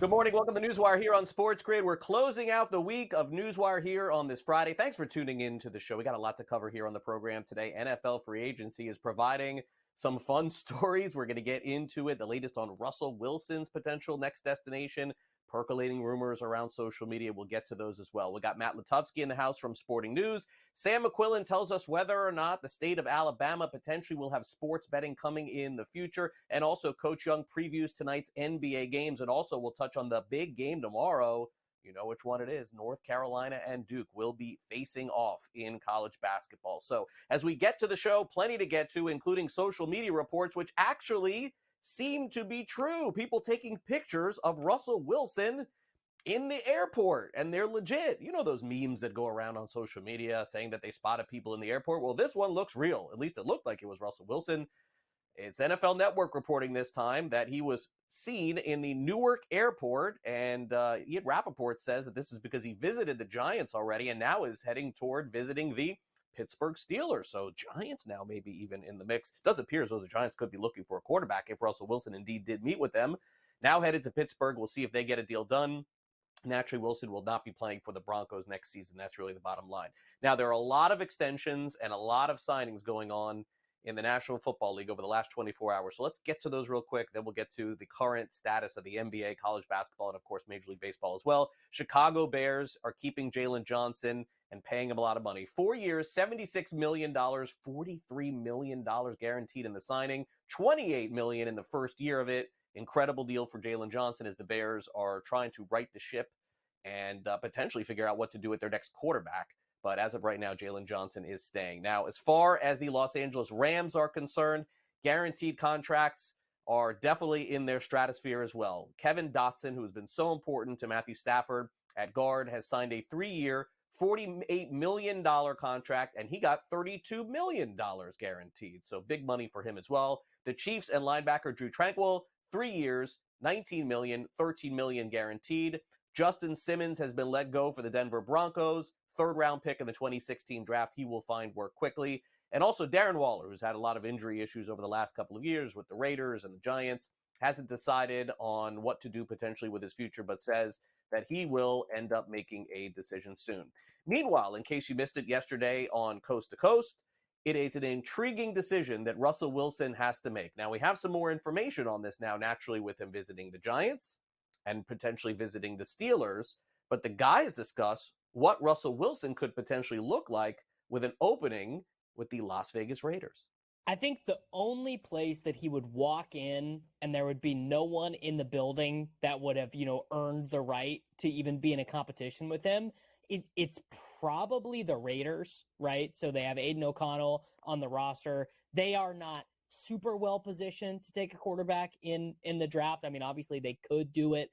Good morning. Welcome to NewsWire here on SportsGrid. We're closing out the week of NewsWire here on this Friday. Thanks for tuning in to the show. We got a lot to cover here on the program today. NFL free agency is providing some fun stories. We're going to get into it. The latest on Russell Wilson's potential next destination, percolating rumors around social media. We'll get to those as well. We got Matt Lutovsky in the house from Sporting News. Sam McQuillan tells us whether or not the state of Alabama potentially will have sports betting coming in the future. And also Coach Young previews tonight's NBA games. And also we'll touch on the big game tomorrow. You know which one it is. North Carolina and Duke will be facing off in college basketball. So as we get to the show, plenty to get to, including social media reports, which actually seem to be true. People taking pictures of Russell Wilson in the airport, and they're legit. You know those memes that go around on social media saying that they spotted people in the airport? Well, this one looks real. At least it looked like it was Russell Wilson. It's NFL Network reporting this time that he was seen in the Newark airport, and Ian Rappaport says that this is because he visited the Giants already and now is heading toward visiting the Pittsburgh Steelers. So Giants now maybe even in the mix. Does appear as though the Giants could be looking for a quarterback if Russell Wilson indeed did meet with them. Now headed to Pittsburgh. We'll see if they get a deal done. Naturally, Wilson will not be playing for the Broncos next season. That's really the bottom line. Now, there are a lot of extensions and a lot of signings going on in the National Football League over the last 24 hours. So let's get to those real quick. Then we'll get to the current status of the NBA, college basketball, and of course, Major League Baseball as well. Chicago Bears are keeping Jalen Johnson and paying him a lot of money. 4 years, $76 million, $43 million guaranteed in the signing, $28 million in the first year of it. Incredible deal for Jalen Johnson as the Bears are trying to right the ship and potentially figure out what to do with their next quarterback. But as of right now, Jalen Johnson is staying. Now, as far as the Los Angeles Rams are concerned, guaranteed contracts are definitely in their stratosphere as well. Kevin Dotson, who has been so important to Matthew Stafford at guard, has signed a 3-year, $48 million contract, and he got $32 million guaranteed. So big money for him as well. The Chiefs and linebacker Drew Tranquill, 3 years, $19 million, $13 million guaranteed. Justin Simmons has been let go for the Denver Broncos. Third-round pick in the 2016 draft. He will find work quickly. And also Darren Waller, who's had a lot of injury issues over the last couple of years with the Raiders and the Giants, hasn't decided on what to do potentially with his future, but says that he will end up making a decision soon. Meanwhile, in case you missed it yesterday on Coast to Coast, it is an intriguing decision that Russell Wilson has to make. Now, we have some more information on this now, naturally, with him visiting the Giants and potentially visiting the Steelers. But the guys discuss what Russell Wilson could potentially look like with an opening with the Las Vegas Raiders. I think the only place that he would walk in and there would be no one in the building that would have, earned the right to even be in a competition with him, it's probably the Raiders, right? So they have Aiden O'Connell on the roster. They are not super well positioned to take a quarterback in the draft. I mean, obviously they could do it.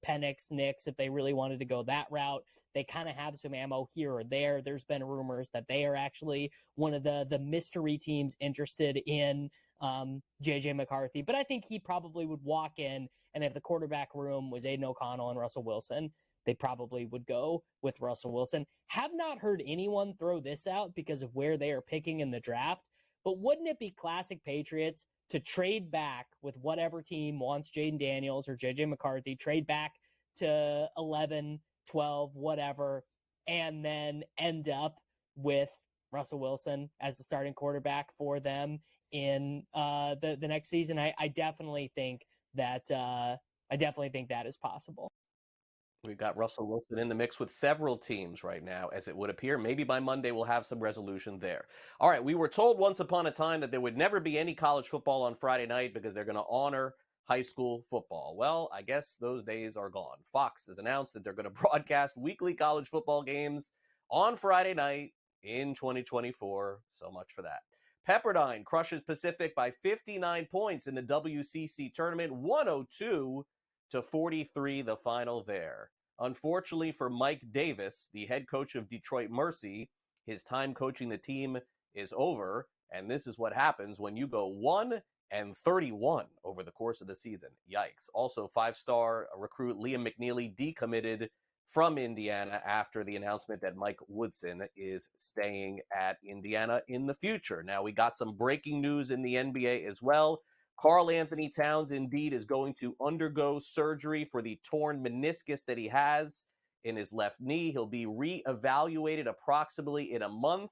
Penix, Knicks, if they really wanted to go that route. They kind of have some ammo here or there. There's been rumors that they are actually one of the mystery teams interested in J.J. McCarthy. But I think he probably would walk in, and if the quarterback room was Aiden O'Connell and Russell Wilson, they probably would go with Russell Wilson. Have not heard anyone throw this out because of where they are picking in the draft. But wouldn't it be classic Patriots to trade back with whatever team wants Jaden Daniels or J.J. McCarthy, trade back to 11, 12, whatever, and then end up with Russel Wilson as the starting quarterback for them in the next season? I definitely think that is possible. We've got Russell Wilson in the mix with several teams right now, as it would appear. Maybe by Monday we'll have some resolution there. All right, we were told once upon a time that there would never be any college football on Friday night because they're going to honor high school football. Well, I guess those days are gone. Fox has announced that they're going to broadcast weekly college football games on Friday night in 2024. So much for that. Pepperdine crushes Pacific by 59 points in the WCC tournament, 102-43 the final there. Unfortunately for Mike Davis, the head coach of Detroit Mercy, his time coaching the team is over, and this is what happens when you go 1-31 over the course of the season. Yikes. Also, 5-star recruit Liam McNeely decommitted from Indiana after the announcement that Mike Woodson is staying at Indiana in the future. Now, we got some breaking news in the NBA as well. Karl Anthony Towns indeed is going to undergo surgery for the torn meniscus that he has in his left knee. He'll be reevaluated approximately in a month,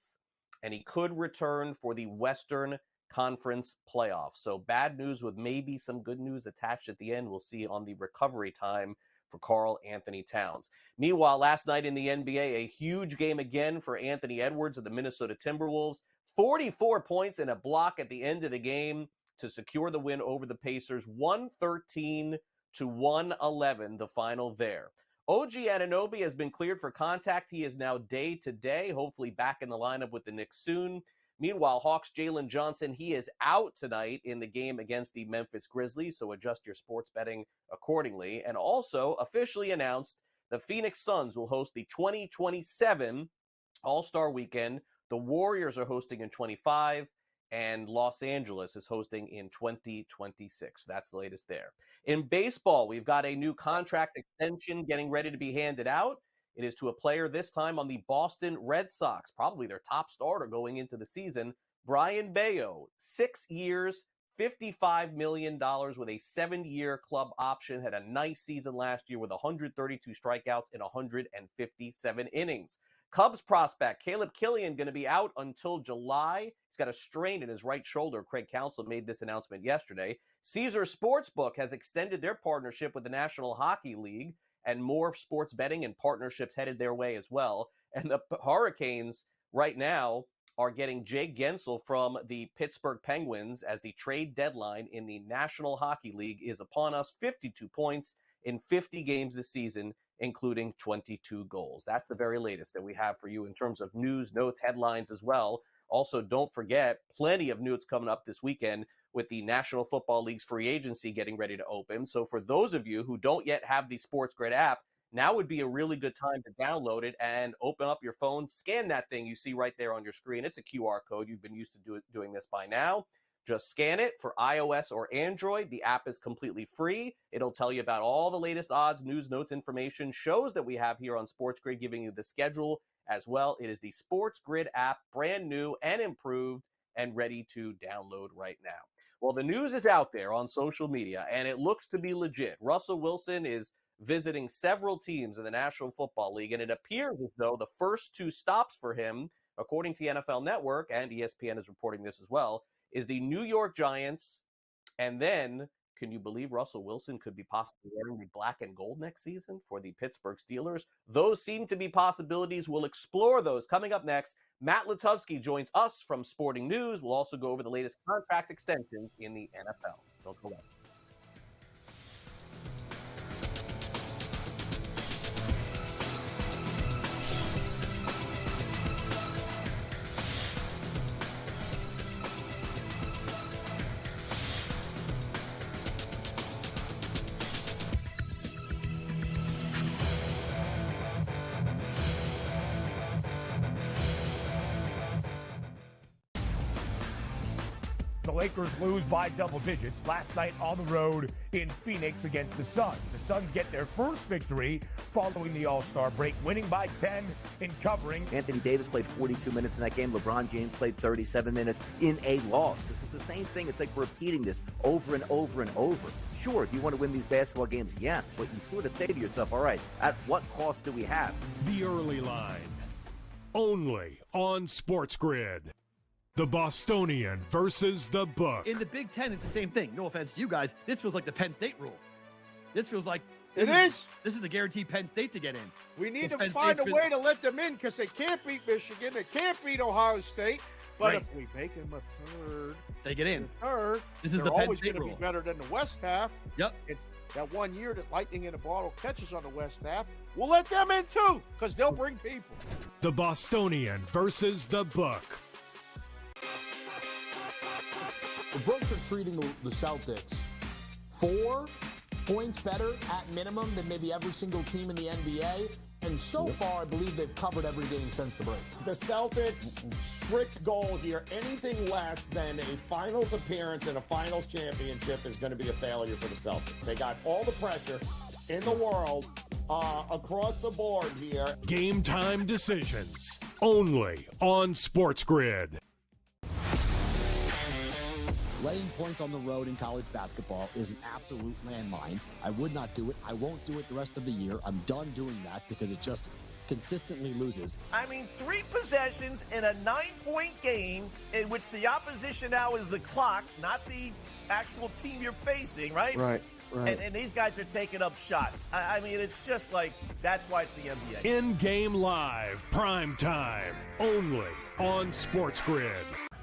and he could return for the Western Conference playoffs. So bad news with maybe some good news attached at the end. We'll see on the recovery time for Karl Anthony Towns. Meanwhile, last night in the NBA, a huge game again for Anthony Edwards of the Minnesota Timberwolves. 44 points and a block at the end of the game to secure the win over the Pacers. 113-111, the final there. OG Anunoby has been cleared for contact. He is now day-to-day, hopefully back in the lineup with the Knicks soon. Meanwhile, Hawks' Jalen Johnson, he is out tonight in the game against the Memphis Grizzlies, so adjust your sports betting accordingly. And also officially announced the Phoenix Suns will host the 2027 All-Star Weekend. The Warriors are hosting in 25, and Los Angeles is hosting in 2026. That's the latest there. In baseball, we've got a new contract extension getting ready to be handed out. It is to a player this time on the Boston Red Sox, probably their top starter going into the season, Brian Bayo. 6 years, $55 million with a 7-year club option. Had a nice season last year with 132 strikeouts in 157 innings. Cubs prospect Caleb Killian going to be out until July. He's got a strain in his right shoulder. Craig Counsell made this announcement yesterday. Caesar Sportsbook has extended their partnership with the National Hockey League, and more sports betting and partnerships headed their way as well. And the Hurricanes right now are getting Jay Gensel from the Pittsburgh Penguins as the trade deadline in the National Hockey League is upon us. 52 points in 50 games this season, including 22 goals. That's the very latest that we have for you in terms of news, notes, headlines as well. Also, don't forget, plenty of news coming up this weekend with the National Football League's free agency getting ready to open. So for those of you who don't yet have the SportsGrid app, now would be a really good time to download it and open up your phone, scan that thing you see right there on your screen. It's a QR code. You've been used to doing this by now. Just scan it for iOS or Android. The app is completely free. It'll tell you about all the latest odds, news, notes, information, shows that we have here on SportsGrid, giving you the schedule as well. It is the SportsGrid app, brand new and improved and ready to download right now. Well, the news is out there on social media, and it looks to be legit. Russell Wilson is visiting several teams in the National Football League, and it appears as though the first 2 stops for him, according to the NFL Network, and ESPN is reporting this as well, is the New York Giants, and then, can you believe Russell Wilson could be possibly wearing the black and gold next season for the Pittsburgh Steelers? Those seem to be possibilities. We'll explore those coming up next. Matt Lutovsky joins us from Sporting News. We'll also go over the latest contract extensions in the NFL. Don't go away. The Lakers lose by double digits last night on the road in Phoenix against the Suns. The Suns get their first victory following the All-Star break, winning by 10 in covering. Anthony Davis played 42 minutes in that game. LeBron James played 37 minutes in a loss. This is the same thing. It's like repeating this over and over and over. Sure, do you want to win these basketball games? Yes, but you sort of say to yourself, all right, at what cost do we have? The Early Line, only on SportsGrid. The Bostonian versus the Book. In the Big Ten, it's the same thing. No offense to you guys. This feels like the Penn State rule. This feels like this is the guaranteed Penn State to get in. We need to find a way to let them in because they can't beat Michigan. They can't beat Ohio State. But if we make them a third, they get in. Third, this is the Penn always State going to rule. be better than the West half. Yep. That 1 year that Lightning in a Bottle catches on the West half, we'll let them in too because they'll bring people. The Bostonian versus the Book. The Brooks are treating the Celtics 4 points better at minimum than maybe every single team in the NBA. And so far, I believe they've covered every game since the break. The Celtics' strict goal here, anything less than a finals appearance and a finals championship is going to be a failure for the Celtics. They got all the pressure in the world across the board here. Game time decisions, only on SportsGrid. Laying points on the road in college basketball is an absolute landmine. I would not do it. I won't do it the rest of the year. I'm done doing that because it just consistently loses. I mean, 3 possessions in a 9-point game in which the opposition now is the clock, not the actual team you're facing, right? Right. And these guys are taking up shots. I mean, it's just like, that's why it's the NBA. In-game live, prime time, only on SportsGrid.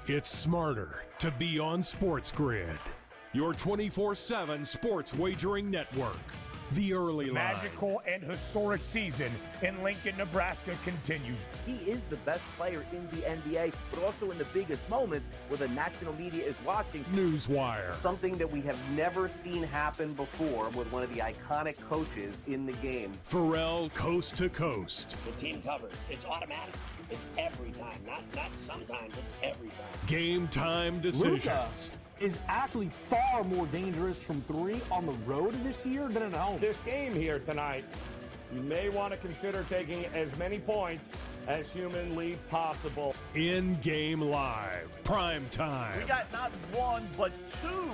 It's smarter to be on SportsGrid, your 24/7 sports wagering network. The early line. Magical and historic season in Lincoln, Nebraska continues. He is the best player in the NBA, but also in the biggest moments where the national media is watching. NewsWire. Something that we have never seen happen before with one of the iconic coaches in the game. Pharrell coast to coast. The team covers. It's automatic. It's every time. Not sometimes. It's every time. Game time decisions. Luka is actually far more dangerous from 3 on the road this year than at home. This game here tonight, you may want to consider taking as many points as humanly possible. In-game live, prime time. We got not 1, but 2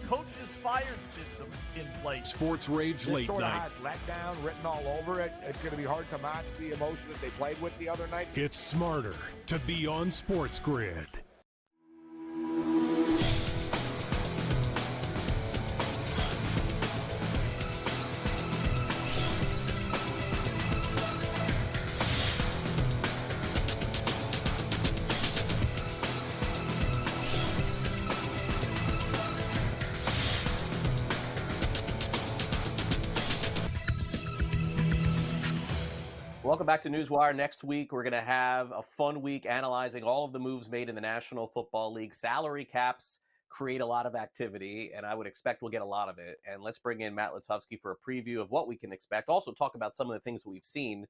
coaches fired systems in place. Sports Rage This Late sort of Night. has letdown written all over it. It's going to be hard to match the emotion that they played with the other night. It's smarter to be on SportsGrid. Welcome back to NewsWire. Next week, we're going to have a fun week analyzing all of the moves made in the National Football League. Salary caps create a lot of activity, and I would expect we'll get a lot of it. And let's bring in Matt Lutovsky for a preview of what we can expect. Also talk about some of the things we've seen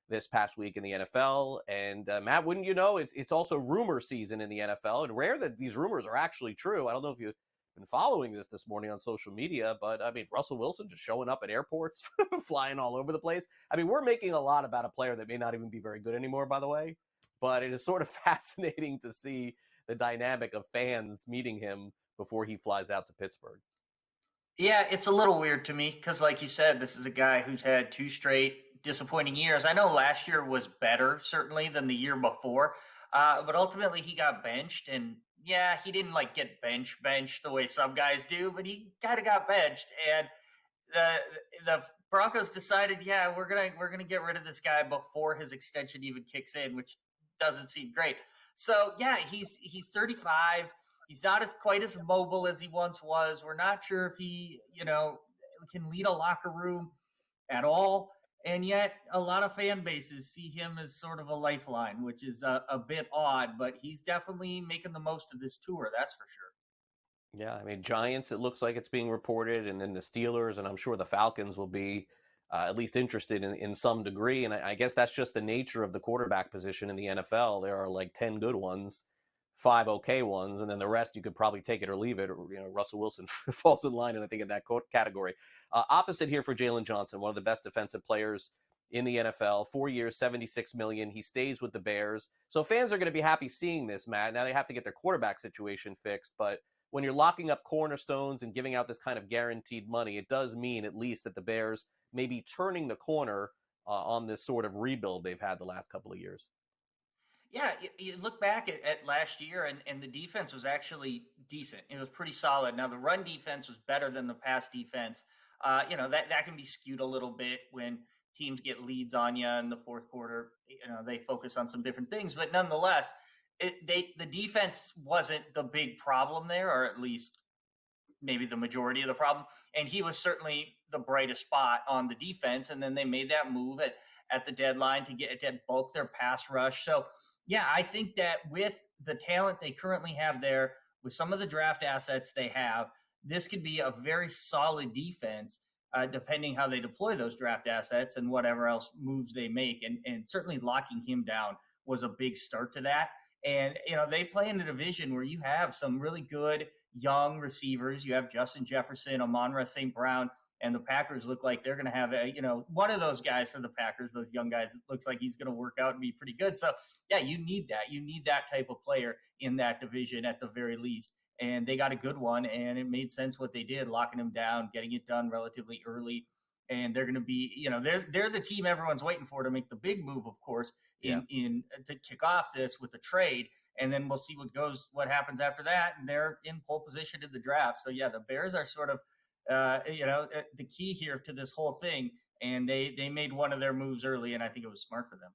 this past week in the NFL. And Matt, wouldn't you know, it's also rumor season in the NFL, and rare that these rumors are actually true. I don't know if you've been following this morning on social media, but I mean, Russell Wilson just showing up at airports, flying all over the place. I mean, we're making a lot about a player that may not even be very good anymore, by the way, but it is sort of fascinating to see the dynamic of fans meeting him before he flies out to Pittsburgh. Yeah, it's a little weird to me because, like you said, this is a guy who's had 2 straight disappointing years. I know last year was better, certainly, than the year before, but ultimately he got benched, and yeah, he didn't like get benched the way some guys do, but he kind of got benched. And the Broncos decided, yeah, we're gonna get rid of this guy before his extension even kicks in, which doesn't seem great. So yeah, he's 35. He's not quite as mobile as he once was. We're not sure if he can lead a locker room at all. And yet a lot of fan bases see him as sort of a lifeline, which is a bit odd, but he's definitely making the most of this tour. That's for sure. Yeah, I mean, Giants, it looks like it's being reported, and then the Steelers, and I'm sure the Falcons will be at least interested in some degree. And I guess that's just the nature of the quarterback position in the NFL. There are like 10 good ones, 5 okay ones, and then the rest you could probably take it or leave it. Russell Wilson falls in line, and I think in that category. Opposite here for Jalen Johnson, one of the best defensive players in the NFL. 4 years, $76 million. He stays with the Bears. So fans are going to be happy seeing this, Matt. Now they have to get their quarterback situation fixed, but when you're locking up cornerstones and giving out this kind of guaranteed money, it does mean at least that the Bears may be turning the corner on this sort of rebuild they've had the last couple of years. Yeah, you look back at last year, and the defense was actually decent. It was pretty solid. Now, the run defense was better than the pass defense. That can be skewed a little bit when teams get leads on you in the fourth quarter. They focus on some different things. But nonetheless, the defense wasn't the big problem there, or at least maybe the majority of the problem. And he was certainly the brightest spot on the defense. And then they made that move at the deadline to bulk their pass rush. So, yeah, I think that with the talent they currently have there, with some of the draft assets they have, this could be a very solid defense, depending how they deploy those draft assets and whatever else moves they make. And certainly locking him down was a big start to that. And, they play in a division where you have some really good young receivers. You have Justin Jefferson, Amon-Ra St. Brown, and the Packers look like they're going to have one of those guys for the Packers, those young guys. It looks like he's going to work out and be pretty good. So, yeah, you need that. You need that type of player in that division at the very least. and they got a good one, and it made sense what they did, locking him down, getting it done relatively early. And they're going to be, they're the team everyone's waiting for to make the big move, of course, in to kick off this with a trade. And then we'll see what happens after that. And they're in pole position in the draft. So yeah, the Bears are sort of, the key here to this whole thing. And they made one of their moves early, and I think it was smart for them.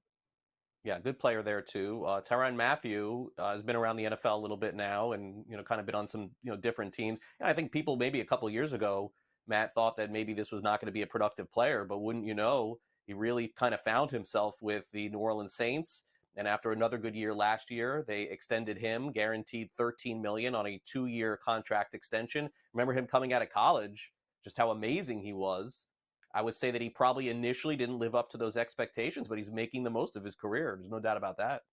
Yeah, good player there too. Tyrann Mathieu has been around the NFL a little bit now, and kind of been on some different teams. And I think people maybe a couple of years ago, Matt, thought that maybe this was not going to be a productive player, but wouldn't you know, he really kind of found himself with the New Orleans Saints. And after another good year last year, they extended him, guaranteed $13 million on a 2-year contract extension. Remember him coming out of college, just how amazing he was. I would say that he probably initially didn't live up to those expectations, but he's making the most of his career. There's no doubt about that.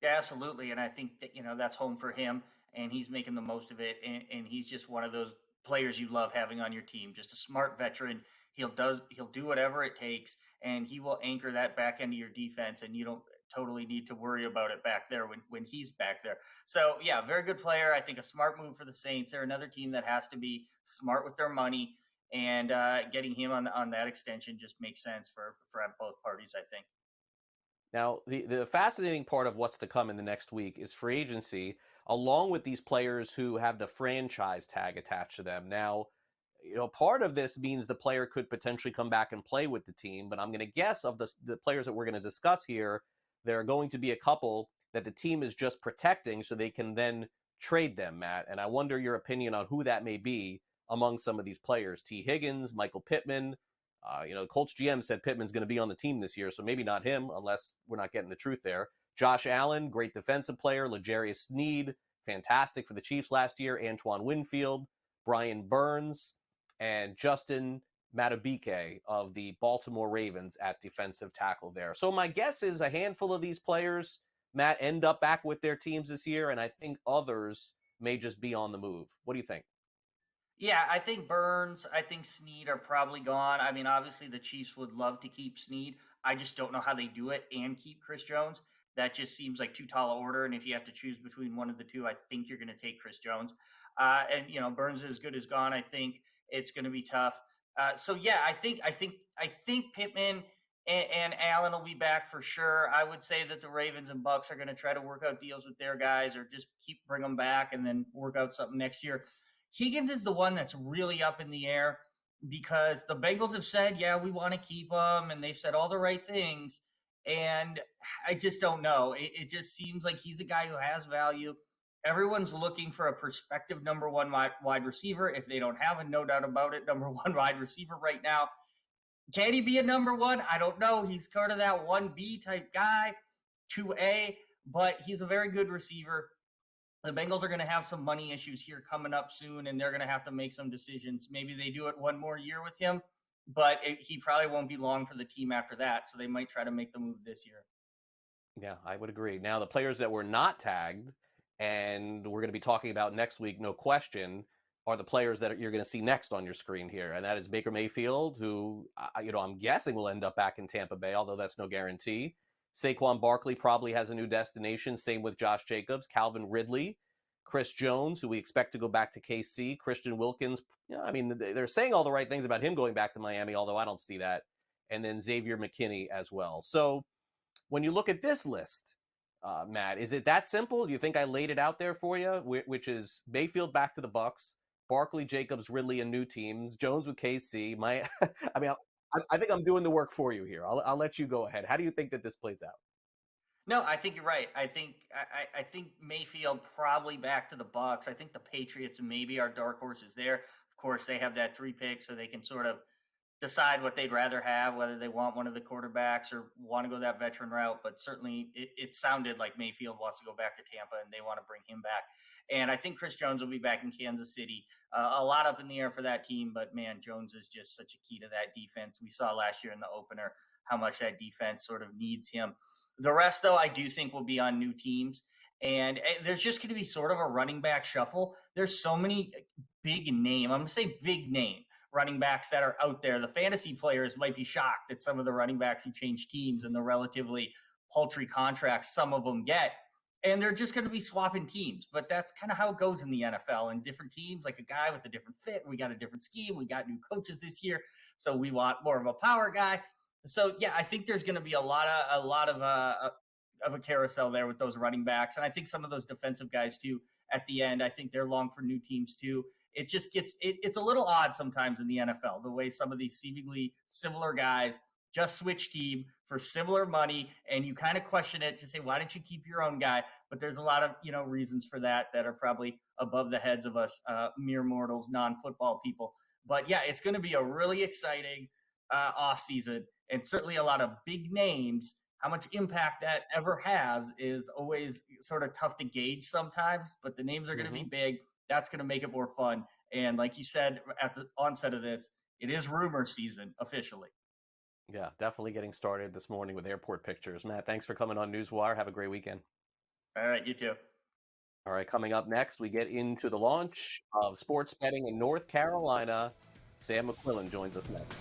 Yeah, absolutely. And I think that, that's home for him, and he's making the most of it. And he's just one of those players you love having on your team, just a smart veteran. He'll do whatever it takes, and he will anchor that back end of your defense, and you don't totally need to worry about it back there when he's back there. So yeah, very good player. I think a smart move for the Saints. They're another team that has to be smart with their money, and getting him on that extension just makes sense for both parties, I think. Now, the fascinating part of what's to come in the next week is free agency, along with these players who have the franchise tag attached to them. Now, part of this means the player could potentially come back and play with the team, but I'm going to guess of the players that we're going to discuss here, there are going to be a couple that the team is just protecting so they can then trade them, Matt. And I wonder your opinion on who that may be among some of these players. T. Higgins, Michael Pittman. Colts GM said Pittman's going to be on the team this year, so maybe not him unless we're not getting the truth there. Josh Allen, great defensive player. L'Jarius Sneed, fantastic for the Chiefs last year. Antoine Winfield, Brian Burns, and Justin Madubuike of the Baltimore Ravens at defensive tackle there. So my guess is a handful of these players, Matt, end up back with their teams this year, and I think others may just be on the move. What do you think? Yeah, I think Burns, I think Sneed are probably gone. I mean, obviously the Chiefs would love to keep Sneed. I just don't know how they do it and keep Chris Jones. That just seems like too tall an order. And if you have to choose between one of the two, I think you're going to take Chris Jones. And Burns is good as gone. I think it's going to be tough. So yeah, I think Pittman and Allen will be back for sure. I would say that the Ravens and Bucks are going to try to work out deals with their guys, or just bring them back and then work out something next year. Higgins is the one that's really up in the air, because the Bengals have said, yeah, we want to keep him, and they've said all the right things. And I just don't know. It just seems like he's a guy who has value. Everyone's looking for a prospective number one wide receiver. If they don't have a, no doubt about it, number one wide receiver right now. Can he be a number one? I don't know. He's kind of that 1B type guy, 2A, but he's a very good receiver. The Bengals are going to have some money issues here coming up soon, and they're going to have to make some decisions. Maybe they do it one more year with him, but he probably won't be long for the team after that, so they might try to make the move this year. Yeah, I would agree. Now, the players that were not tagged, and we're going to be talking about next week, no question, are the players that you're going to see next on your screen here, and that is Baker Mayfield, who I'm guessing will end up back in Tampa Bay, although that's no guarantee. Saquon Barkley probably has a new destination. Same with Josh Jacobs, Calvin Ridley, Chris Jones, who we expect to go back to KC, Christian Wilkins. They're saying all the right things about him going back to Miami, although I don't see that. And then Xavier McKinney as well. So when you look at this list, Matt, is it that simple? Do you think I laid it out there for you, which is Mayfield back to the Bucks, Barkley, Jacobs, Ridley, and new teams, Jones with KC? I think I'm doing the work for you here. I'll let you go ahead. How do you think that this plays out? No, I think you're right. I think Mayfield probably back to the Bucks. I think the Patriots maybe are dark horses there. Of course, they have that 3 pick, so they can sort of decide what they'd rather have, whether they want one of the quarterbacks or want to go that veteran route. But certainly it sounded like Mayfield wants to go back to Tampa, and they want to bring him back. And I think Chris Jones will be back in Kansas City. A lot up in the air for that team, but man, Jones is just such a key to that defense. We saw last year in the opener how much that defense sort of needs him. The rest, though, I do think will be on new teams. And there's just going to be sort of a running back shuffle. There's so many big name. I'm going to say big name running backs that are out there. The fantasy players might be shocked at some of the running backs who change teams and the relatively paltry contracts some of them get. and they're just going to be swapping teams. But that's kind of how it goes in the NFL. And different teams, like a guy with a different fit, we got a different scheme. We got new coaches this year, so we want more of a power guy. So yeah, I think there's going to be a lot of a carousel there with those running backs, and I think some of those defensive guys too. At the end, I think they're long for new teams too. It just it's a little odd sometimes in the NFL, the way some of these seemingly similar guys just switch team for similar money, and you kind of question it to say, why didn't you keep your own guy? But there's a lot of reasons for that are probably above the heads of us mere mortals, non-football people. But yeah, it's going to be a really exciting offseason, and certainly a lot of big names. How much impact that ever has is always sort of tough to gauge sometimes, but the names are going to be big. That's going to make it more fun. And like you said at the onset of this, it is rumor season officially. Yeah, definitely getting started this morning with airport pictures. Matt, thanks for coming on NewsWire. Have a great weekend. All right, you too. All right, coming up next, we get into the launch of sports betting in North Carolina. Sam McQuillan joins us next.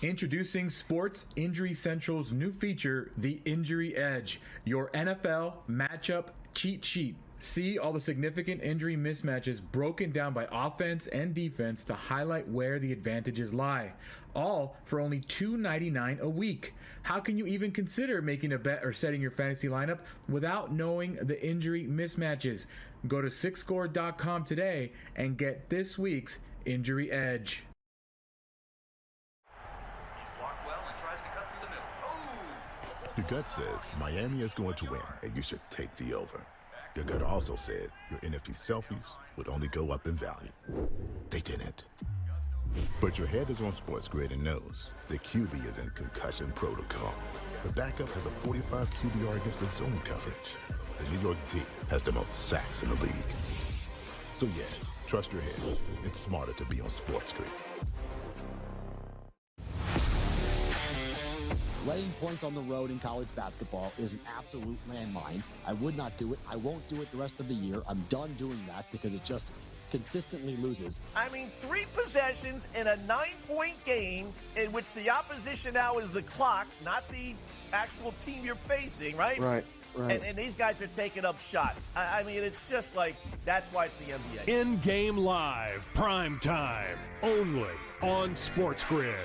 Introducing Sports Injury Central's new feature, the Injury Edge, your NFL matchup cheat sheet. See all the significant injury mismatches broken down by offense and defense to highlight where the advantages lie. All for only $2.99 a week. How can you even consider making a bet or setting your fantasy lineup without knowing the injury mismatches? Go to sixscore.com today and get this week's Injury Edge. Your gut says Miami is going to win, and you should take the over. Your gut also said your NFT selfies would only go up in value. They didn't. But your head is on SportsGrid and knows the QB is in concussion protocol. The backup has a 45 QBR against the zone coverage. The New York D has the most sacks in the league. So yeah, trust your head. It's smarter to be on SportsGrid. Laying points on the road in college basketball is an absolute landmine. I would not do it. I won't do it the rest of the year. I'm done doing that because it just consistently loses. I mean, 3 possessions in a 9-point game in which the opposition now is the clock, not the actual team you're facing, right? Right. And these guys are taking up shots. I mean, it's just like, that's why it's the NBA. In-game live, prime time, only on SportsGrid.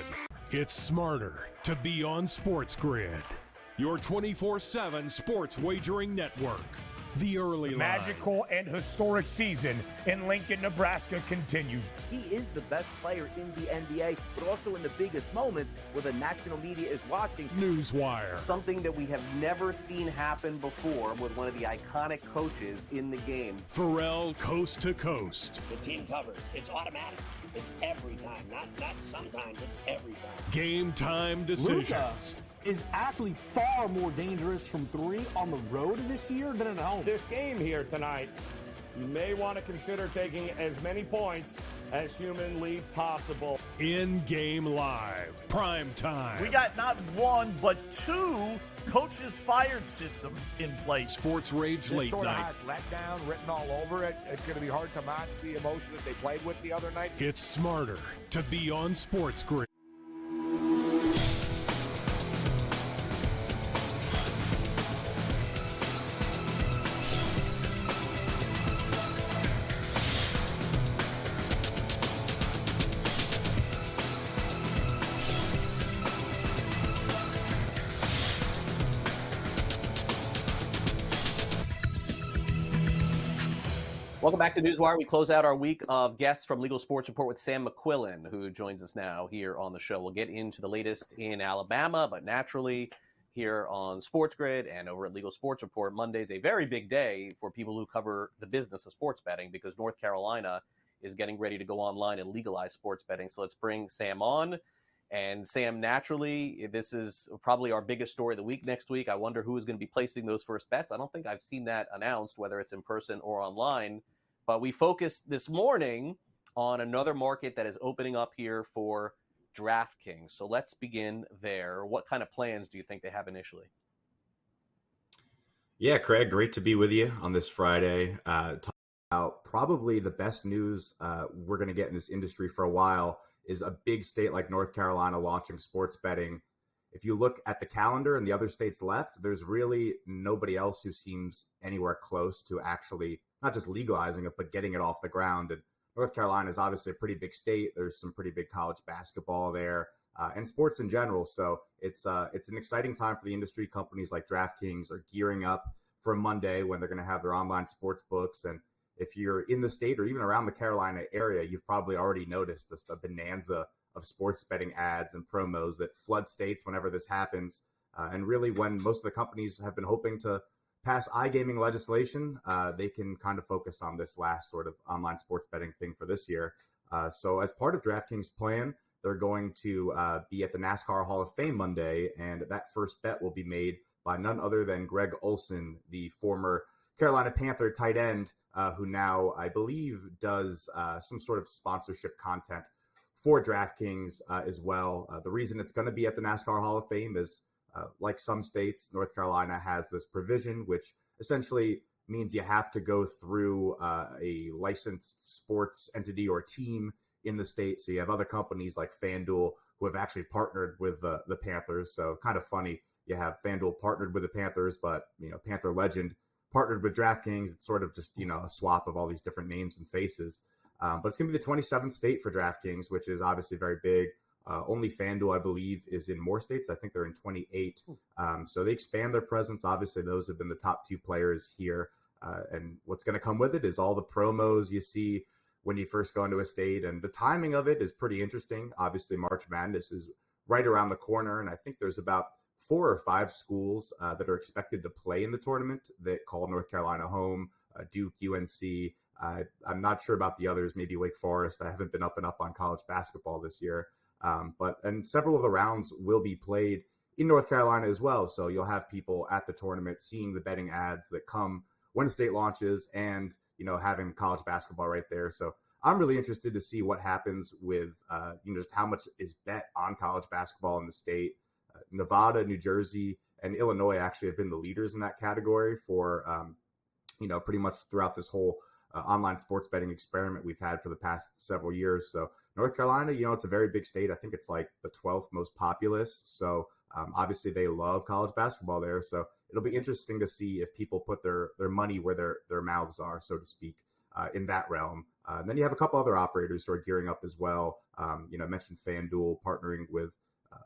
It's smarter to be on SportsGrid, your 24/7 sports wagering network. The early line. Magical and historic season in Lincoln, Nebraska continues. He is the best player in the NBA, but also in the biggest moments where the national media is watching. NewsWire. Something that we have never seen happen before with one of the iconic coaches in the game. Pharrell coast to coast. The team covers. It's automatic. It's every time. Not sometimes. It's every time. Game time decisions. Luka is actually far more dangerous from 3 on the road this year than at home. This game here tonight, you may want to consider taking as many points as humanly possible. In-game live, prime time. We got not 1, but 2 coaches fired systems in place. Sports Rage late sort night. of has letdown written all over it. It's going to be hard to match the emotion that they played with the other night. It's smarter to be on SportsGrid. Welcome back to Newswire. We close out our week of guests from Legal Sports Report with Sam McQuillan, who joins us now here on the show. We'll get into the latest in Alabama, but naturally here on SportsGrid and over at Legal Sports Report, Monday's a very big day for people who cover the business of sports betting because North Carolina is getting ready to go online and legalize sports betting. So let's bring Sam on. And Sam, naturally, this is probably our biggest story of the week next week. I wonder who is going to be placing those first bets. I don't think I've seen that announced, whether it's in person or online. But we focused this morning on another market that is opening up here for DraftKings. So let's begin there. What kind of plans do you think they have initially? Yeah, Craig, great to be with you on this Friday. Talk about probably the best news we're going to get in this industry for a while is a big state like North Carolina launching sports betting. If you look at the calendar and the other states left, there's really nobody else who seems anywhere close to actually not just legalizing it, but getting it off the ground. And North Carolina is obviously a pretty big state. There's some pretty big college basketball there and sports in general. So it's an exciting time for the industry. Companies like DraftKings are gearing up for Monday when they're going to have their online sports books. And if you're in the state or even around the Carolina area, you've probably already noticed just a bonanza of sports betting ads and promos that flood states whenever this happens. And really when most of the companies have been hoping to pass iGaming legislation, they can kind of focus on this last sort of online sports betting thing for this year. So as part of DraftKings' plan, they're going to be at the NASCAR Hall of Fame Monday, and that first bet will be made by none other than Greg Olson, the former Carolina Panther tight end, who now, I believe, does some sort of sponsorship content for DraftKings as well. The reason it's going to be at the NASCAR Hall of Fame is, like some states, North Carolina has this provision, which essentially means you have to go through a licensed sports entity or team in the state. So you have other companies like FanDuel who have actually partnered with the Panthers. So kind of funny, you have FanDuel partnered with the Panthers, but Panther legend partnered with DraftKings. It's sort of just, a swap of all these different names and faces. But it's going to be the 27th state for DraftKings, which is obviously very big. Only FanDuel, I believe, is in more states. I think they're in 28. So they expand their presence. Obviously, those have been the top two players here. And what's going to come with it is all the promos you see when you first go into a state. And the timing of it is pretty interesting. Obviously, March Madness is right around the corner. And I think there's about 4 or 5 schools that are expected to play in the tournament that call North Carolina home, Duke, UNC. I'm not sure about the others, maybe Wake Forest. I haven't been up on college basketball this year. And several of the rounds will be played in North Carolina as well. So you'll have people at the tournament seeing the betting ads that come when the state launches and, having college basketball right there. So I'm really interested to see what happens with, just how much is bet on college basketball in the state. Nevada, New Jersey, and Illinois actually have been the leaders in that category for, pretty much throughout this whole online sports betting experiment we've had for the past several years. So North Carolina, it's a very big state. I think it's like the 12th most populous. So obviously they love college basketball there. So it'll be interesting to see if people put their money where their mouths are, so to speak, in that realm. And then you have a couple other operators who are gearing up as well. I mentioned FanDuel partnering with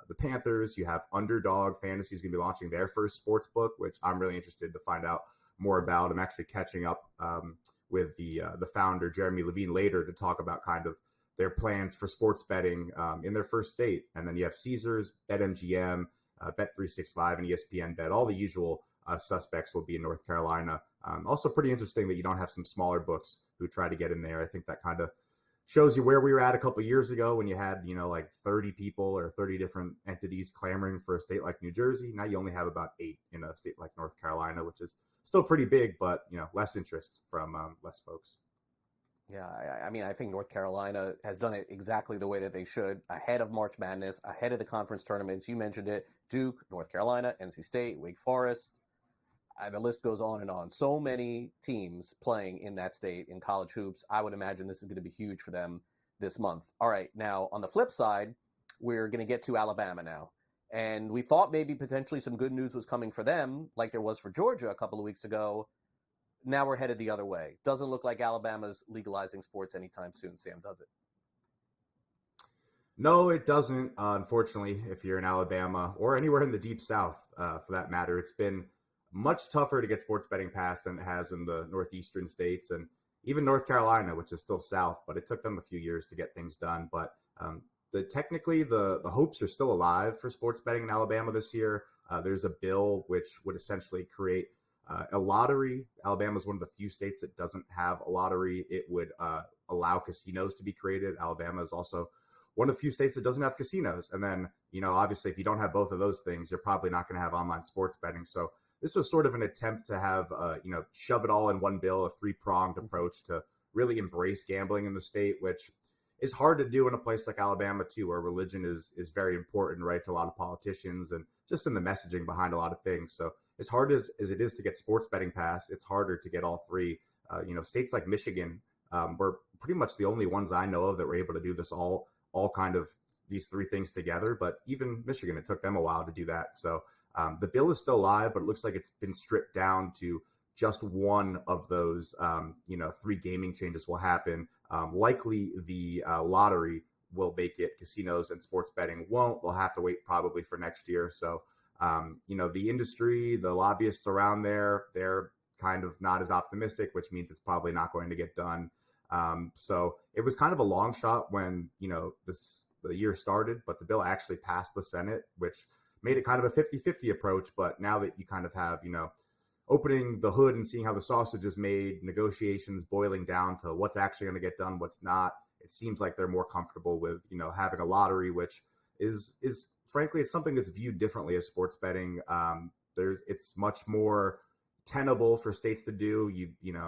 the Panthers. You have Underdog Fantasy is going to be launching their first sports book, which I'm really interested to find out more about. I'm actually catching up with the founder, Jeremy Levine, later to talk about kind of their plans for sports betting in their first state. And then you have Caesars, BetMGM, Bet365, and ESPN Bet. All the usual suspects will be in North Carolina. Also pretty interesting that you don't have some smaller books who try to get in there. I think that kind of shows you where we were at a couple of years ago when you had, like 30 people or 30 different entities clamoring for a state like New Jersey. Now you only have about 8 in a state like North Carolina, which is still pretty big, but, less interest from less folks. Yeah, I think North Carolina has done it exactly the way that they should, ahead of March Madness, ahead of the conference tournaments. You mentioned it, Duke, North Carolina, NC State, Wake Forest. The list goes on and on. So many teams playing in that state in college hoops. I would imagine this is going to be huge for them this month. All right, now on the flip side, we're going to get to Alabama now. And we thought maybe potentially some good news was coming for them, like there was for Georgia a couple of weeks ago. Now we're headed the other way. Doesn't look like Alabama's legalizing sports anytime soon, Sam, does it? No, it doesn't. Unfortunately, if you're in Alabama or anywhere in the Deep South, for that matter, it's been much tougher to get sports betting passed than it has in the northeastern states. And even North Carolina, which is still south, but it took them a few years to get things done. But technically the hopes are still alive for sports betting in Alabama this year. There's a bill which would essentially create a lottery. Alabama is one of the few states that doesn't have a lottery. It would allow casinos to be created. Alabama is also one of the few states that doesn't have casinos. And then, obviously, if you don't have both of those things, you're probably not going to have online sports betting. So this was sort of an attempt to have, shove it all in one bill, a three-pronged approach to really embrace gambling in the state, which is hard to do in a place like Alabama, too, where religion is very important, right, to a lot of politicians and just in the messaging behind a lot of things. So as hard as it is to get sports betting passed, it's harder to get all three. States like Michigan were pretty much the only ones I know of that were able to do this all kind of these three things together. But even Michigan, it took them a while to do that. So the bill is still live, but it looks like it's been stripped down to just one of those, three gaming changes will happen. Likely the lottery will make it. Casinos and sports betting won't. They'll have to wait probably for next year. So, the industry, the lobbyists around there, they're kind of not as optimistic, which means it's probably not going to get done. So it was kind of a long shot when, the year started, but the bill actually passed the Senate, which made it kind of a 50-50 approach. But now that you kind of have, opening the hood and seeing how the sausage is made, negotiations boiling down to what's actually going to get done, what's not, it seems like they're more comfortable with, having a lottery, which is frankly, it's something that's viewed differently as sports betting. It's much more tenable for states to do.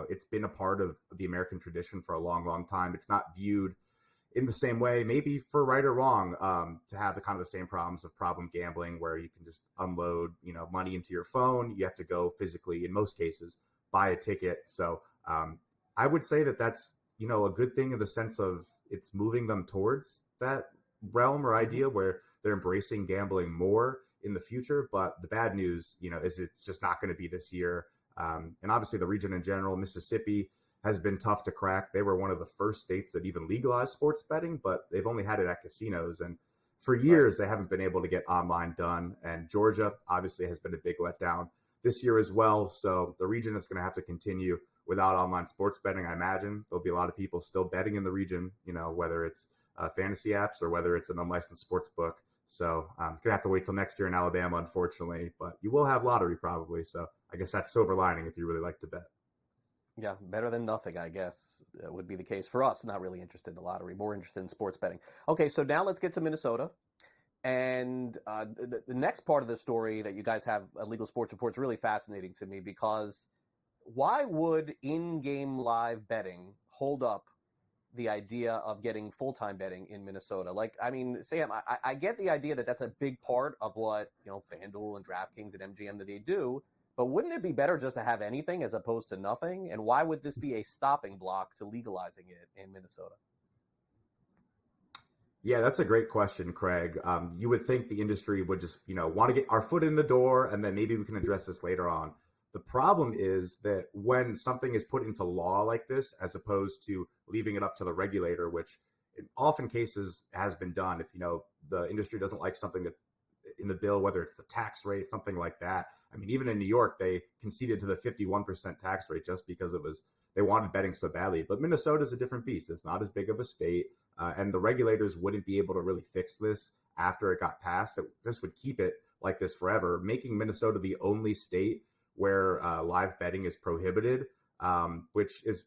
It's been a part of the American tradition for a long, long time. It's not viewed in the same way, maybe for right or wrong, to have the kind of the same problems of problem gambling where you can just unload, money into your phone. You have to go physically, in most cases, buy a ticket. So I would say that that's, a good thing in the sense of it's moving them towards that realm or idea where they're embracing gambling more in the future. But the bad news, is it's just not going to be this year. And obviously the region in general, Mississippi, has been tough to crack. They were one of the first states that even legalized sports betting, but they've only had it at casinos. And for years, they haven't been able to get online done. And Georgia obviously has been a big letdown this year as well. So the region is going to have to continue without online sports betting. I imagine there'll be a lot of people still betting in the region, whether it's fantasy apps or whether it's an unlicensed sports book. So I'm going to have to wait till next year in Alabama, unfortunately, but you will have lottery probably. So I guess that's silver lining if you really like to bet. Yeah, better than nothing, I guess, would be the case for us. Not really interested in the lottery, more interested in sports betting. Okay, so now let's get to Minnesota. And the next part of the story that you guys have, Legal Sports Report, is really fascinating to me because why would in-game live betting hold up the idea of getting full-time betting in Minnesota? Like, I mean, Sam, I get the idea that that's a big part of what, FanDuel and DraftKings and MGM that they do. But wouldn't it be better just to have anything as opposed to nothing? And why would this be a stopping block to legalizing it in Minnesota? Yeah, that's a great question, Craig. You would think the industry would just, want to get our foot in the door, and then maybe we can address this later on. The problem is that when something is put into law like this, as opposed to leaving it up to the regulator, which in often cases has been done, if, the industry doesn't like something that in the bill, whether it's the tax rate, something like that. I mean, even in New York, they conceded to the 51% tax rate just because they wanted betting so badly. But Minnesota is a different beast. It's not as big of a state. And the regulators wouldn't be able to really fix this after it got passed. This would keep it like this forever, making Minnesota the only state where live betting is prohibited, which is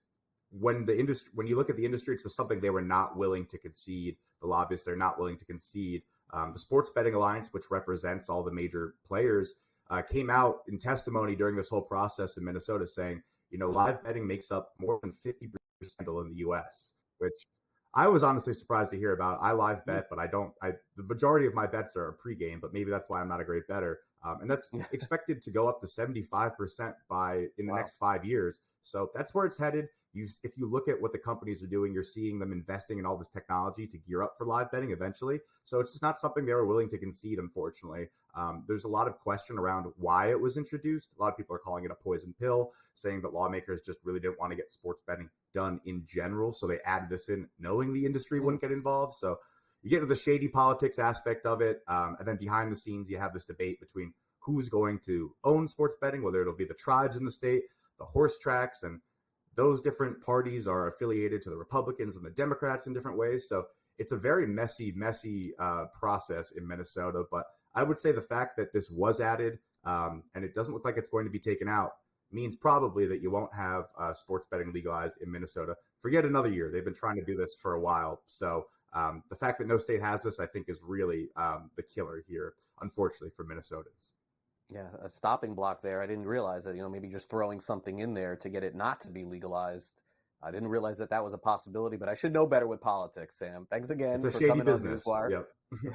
when you look at the industry, it's just something they were not willing to concede. The lobbyists, they're not willing to concede. The Sports Betting Alliance, which represents all the major players, came out in testimony during this whole process in Minnesota saying, live betting makes up more than 50% in the U.S., which I was honestly surprised to hear about. I live bet, but the majority of my bets are pregame, but maybe that's why I'm not a great bettor. And that's expected to go up to 75% in the next 5 years. So that's where it's headed. If you look at what the companies are doing, you're seeing them investing in all this technology to gear up for live betting eventually. So it's just not something they were willing to concede, unfortunately. There's a lot of question around why it was introduced. A lot of people are calling it a poison pill, saying that lawmakers just really didn't want to get sports betting done in general. So they added this in knowing the industry wouldn't get involved. So you get to the shady politics aspect of it. And then behind the scenes, you have this debate between who's going to own sports betting, whether it'll be the tribes in the state, the horse tracks, and those different parties are affiliated to the Republicans and the Democrats in different ways. So it's a very messy process in Minnesota. But I would say the fact that this was added and it doesn't look like it's going to be taken out means probably that you won't have sports betting legalized in Minnesota for yet another year. They've been trying to do this for a while. So the fact that no state has this, I think, is really the killer here, unfortunately, for Minnesotans. Yeah, a stopping block there. I didn't realize that, maybe just throwing something in there to get it not to be legalized. I didn't realize that was a possibility, but I should know better with politics, Sam. Thanks again for coming business. on NewsWire. Yep.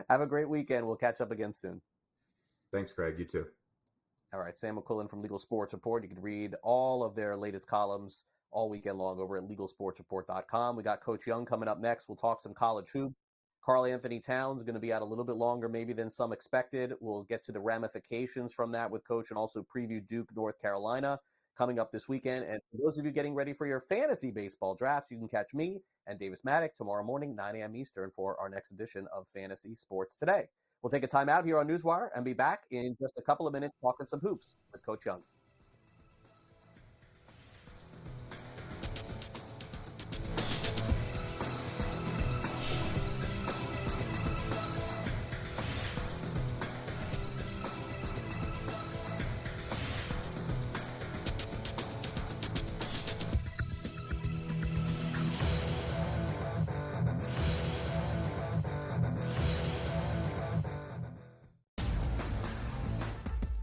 Have a great weekend. We'll catch up again soon. Thanks, Greg. You too. All right, Sam McQuillan from Legal Sports Report. You can read all of their latest columns all weekend long over at LegalSportsReport.com. We got Coach Young coming up next. We'll talk some college hoops. Karl Anthony Towns is going to be out a little bit longer maybe than some expected. We'll get to the ramifications from that with Coach and also preview Duke, North Carolina coming up this weekend. And for those of you getting ready for your fantasy baseball drafts, you can catch me and Davis Maddock tomorrow morning, 9 a.m. Eastern, for our next edition of Fantasy Sports Today. We'll take a time out here on NewsWire and be back in just a couple of minutes talking some hoops with Coach Young.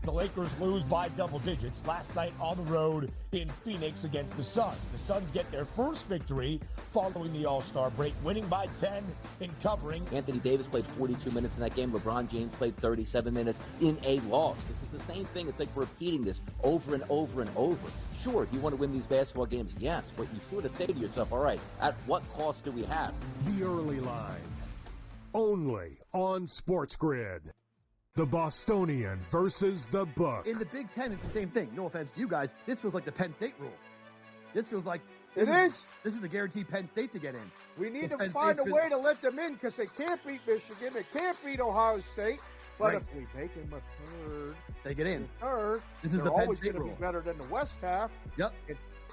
The Lakers lose by double digits last night on the road in Phoenix against the Suns. The Suns get their first victory following the All-Star break, winning by 10 and covering. Anthony Davis played 42 minutes in that game. LeBron James played 37 minutes in a loss. This is the same thing. It's like repeating this over and over and over. Sure, do you want to win these basketball games? Yes, but you sort of say to yourself, all right, at what cost do we have? The Early Line, only on SportsGrid. The Bostonian versus the Book. In the Big Ten, it's the same thing. No offense to you guys. This feels like the Penn State rule. This feels like this is a guaranteed Penn State to get in. We need to find a way to let them in because they can't beat Michigan. They can't beat Ohio State. But if we make them a third, they get in. Third, this is the Penn State rule. Be better than the West half. Yep.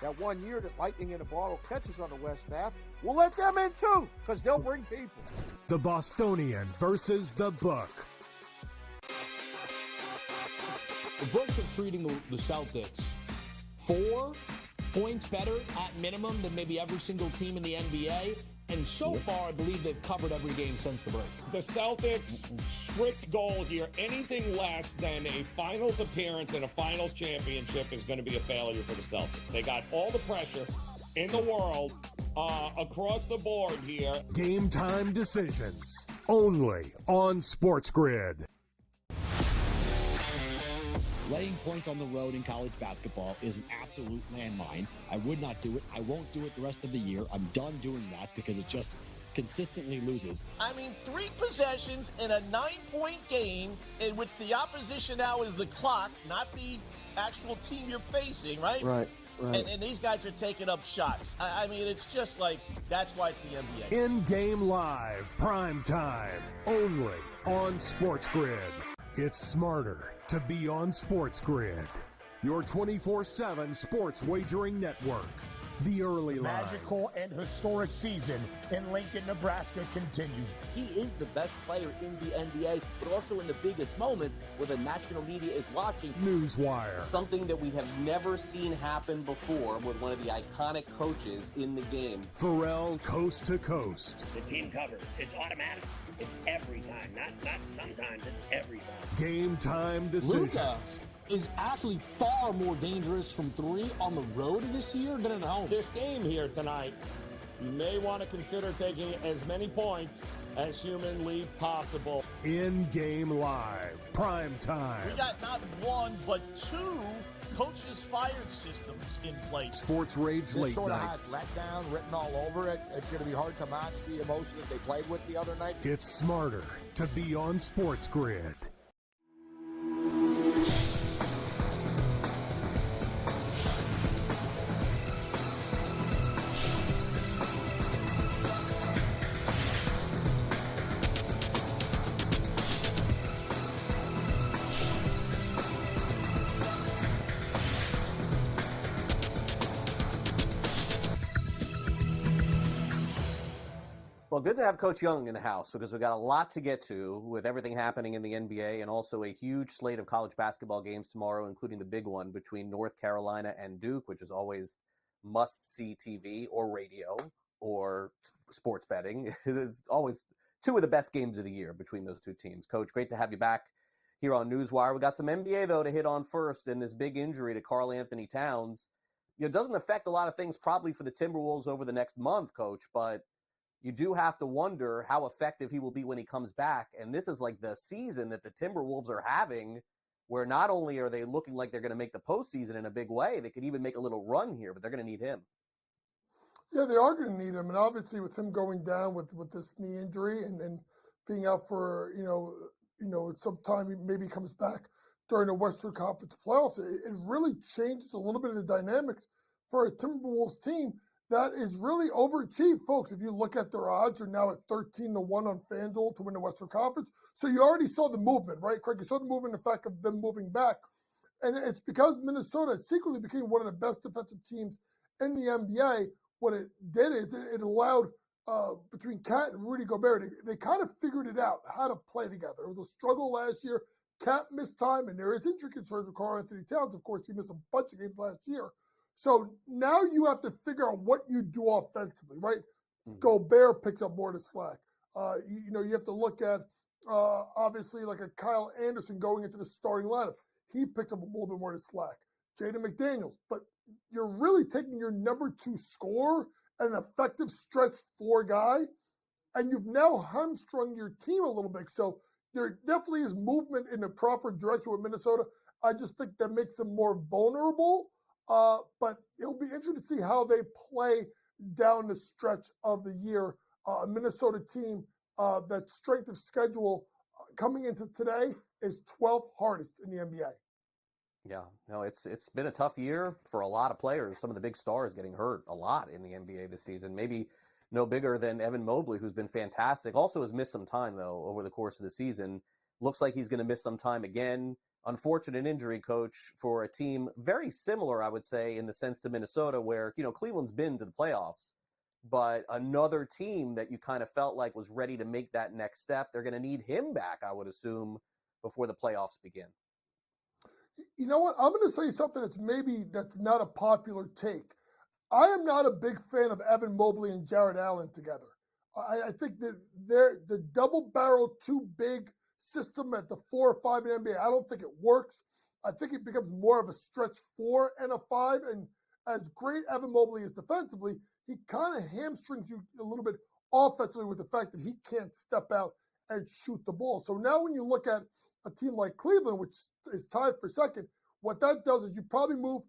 That 1 year that Lightning in a Bottle catches on the West half, we'll let them in too because they'll bring people. The Bostonian versus the Book. The books are treating the Celtics 4 points better at minimum than maybe every single team in the NBA. And so far, I believe they've covered every game since the break. The Celtics' strict goal here, anything less than a finals appearance and a finals championship is going to be a failure for the Celtics. They got all the pressure in the world across the board here. Game time decisions, only on SportsGrid. Laying points on the road in college basketball is an absolute landmine. I would not do it. I won't do it the rest of the year. I'm done doing that because it just consistently loses. I mean, 3 possessions in a 9-point game in which the opposition now is the clock, not the actual team you're facing, right? Right. And these guys are taking up shots. I mean, it's just like, that's why it's the NBA. In-game live, prime time, only on SportsGrid. It's smarter to be on SportsGrid, your 24/7 sports wagering network. The Early Line. Magical and historic season in Lincoln, Nebraska continues. He is the best player in the NBA, but also in the biggest moments where the national media is watching. NewsWire. Something that we have never seen happen before with one of the iconic coaches in the game. Pharrell, coast to coast. The team covers. It's automatic. It's every time. Not sometimes. It's every time. Game time decisions. Luka is actually far more dangerous from 3 on the road this year than at home. This game here tonight, you may want to consider taking as many points as humanly possible. In-game live, prime time. We got not 1, but 2 coaches fired systems in place. Sports Rage this late sort of night. has letdown written all over it. It's going to be hard to match the emotion that they played with the other night. It's smarter to be on SportsGrid. Well, good to have Coach Young in the house because we've got a lot to get to with everything happening in the NBA and also a huge slate of college basketball games tomorrow, including the big one between North Carolina and Duke, which is always must-see TV or radio or sports betting. It's always two of the best games of the year between those two teams. Coach, great to have you back here on NewsWire. We got some NBA, though, to hit on first, and this big injury to Karl Anthony Towns. It doesn't affect a lot of things probably for the Timberwolves over the next month, Coach, but you do have to wonder how effective he will be when he comes back. And this is like the season that the Timberwolves are having where not only are they looking like they're going to make the postseason in a big way, they could even make a little run here, but they're going to need him. Yeah, they are going to need him. And obviously with him going down with this knee injury and being out for, some time, maybe he comes back during the Western Conference playoffs, it really changes a little bit of the dynamics for a Timberwolves team that is really overachieved, folks. If you look at their odds, are now at 13-1 on FanDuel to win the Western Conference. So you already saw the movement, right, Craig? You saw the movement, the fact of them moving back. And it's because Minnesota secretly became one of the best defensive teams in the NBA. What it did is it allowed, between Cat and Rudy Gobert, they kind of figured it out, how to play together. It was a struggle last year. Cat missed time, and there is injury concerns with Karl Anthony Towns. Of course, he missed a bunch of games last year. So now you have to figure out what you do offensively, right? Mm-hmm. Gobert picks up more of the slack. You have to look at, obviously, like a Kyle Anderson going into the starting lineup. He picks up a little bit more of the slack. Jaden McDaniels. But you're really taking your number 2 scorer and an effective stretch 4 guy, and you've now hamstrung your team a little bit. So there definitely is movement in the proper direction with Minnesota. I just think that makes them more vulnerable. But it'll be interesting to see how they play down the stretch of the year. A Minnesota team that strength of schedule coming into today is 12th hardest in the NBA. Yeah, no, it's been a tough year for a lot of players. Some of the big stars getting hurt a lot in the NBA this season. Maybe no bigger than Evan Mobley, who's been fantastic. Also has missed some time, though, over the course of the season. Looks like he's going to miss some time again. Unfortunate injury, Coach, for a team very similar, I would say, in the sense to Minnesota, where, Cleveland's been to the playoffs, but another team that you kind of felt like was ready to make that next step. They're going to need him back, I would assume, before the playoffs begin. You know what? I'm going to say something that's not a popular take. I am not a big fan of Evan Mobley and Jared Allen together. I think that they're the double-barrel, too big system at the 4 or 5 in NBA. I don't think it works. I think it becomes more of a stretch 4 and a 5. And as great Evan Mobley is defensively, he kind of hamstrings you a little bit offensively with the fact that he can't step out and shoot the ball. So now when you look at a team like Cleveland, which is tied for second, what that does is you probably move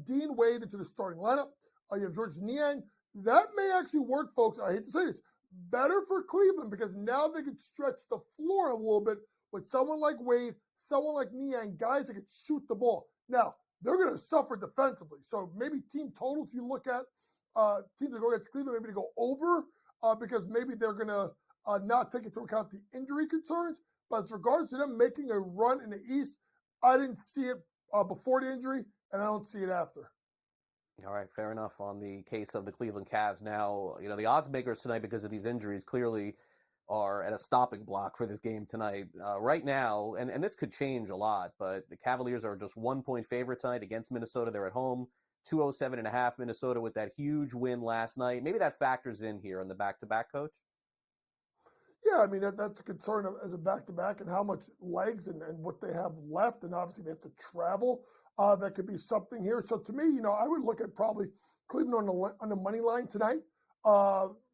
Dean Wade into the starting lineup. You have George Niang. That may actually work, folks. I hate to say this. Better for Cleveland because now they could stretch the floor a little bit with someone like Wade, someone like Niang, guys that could shoot the ball. Now, they're going to suffer defensively. So maybe team totals you look at, teams that go against Cleveland, maybe to go over because maybe they're going to not take into account the injury concerns. But as regards to them making a run in the East, I didn't see it before the injury, and I don't see it after. All right, fair enough on the case of the Cleveland Cavs. Now, the odds makers tonight because of these injuries clearly are at a stopping block for this game tonight. Right now, and this could change a lot, but the Cavaliers are just 1-point favorite tonight against Minnesota. They're at home, 207.5 Minnesota with that huge win last night. Maybe that factors in here on the back-to-back, Coach? Yeah, I mean, that's a concern as a back-to-back and how much legs and what they have left. And obviously they have to travel. That could be something here. So to me, I would look at probably Cleveland on the money line tonight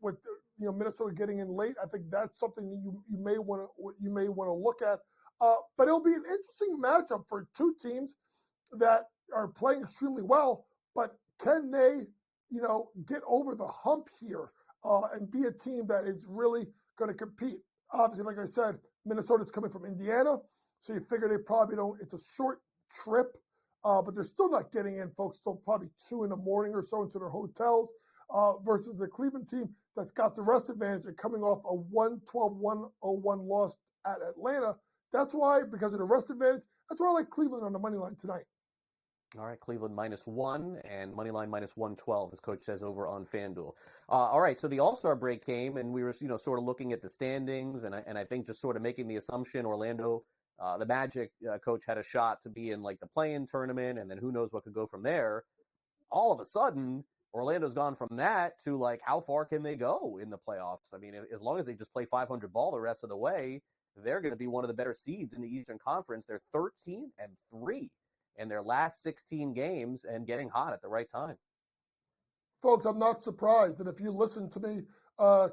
with Minnesota getting in late. I think that's something that you may want to look at. But it'll be an interesting matchup for two teams that are playing extremely well. But can they, get over the hump here and be a team that is really going to compete? Obviously, like I said, Minnesota's coming from Indiana, so you figure they probably don't. It's a short trip, but they're still not getting in, folks. Still probably 2 in the morning or so into their hotels versus the Cleveland team that's got the rest advantage and coming off a 112-101 loss at Atlanta. That's why, because of the rest advantage, that's why I like Cleveland on the money line tonight. All right, Cleveland -1 and moneyline -112, as Coach says over on FanDuel. All right, so the All-Star break came, and we were, sort of looking at the standings, and I think just sort of making the assumption Orlando, the Magic coach had a shot to be in like the play-in tournament, and then who knows what could go from there. All of a sudden, Orlando's gone from that to like how far can they go in the playoffs? I mean, as long as they just play 500 ball the rest of the way, they're going to be one of the better seeds in the Eastern Conference. They're 13-3 in their last 16 games and getting hot at the right time. Folks, I'm not surprised. And if you listen to me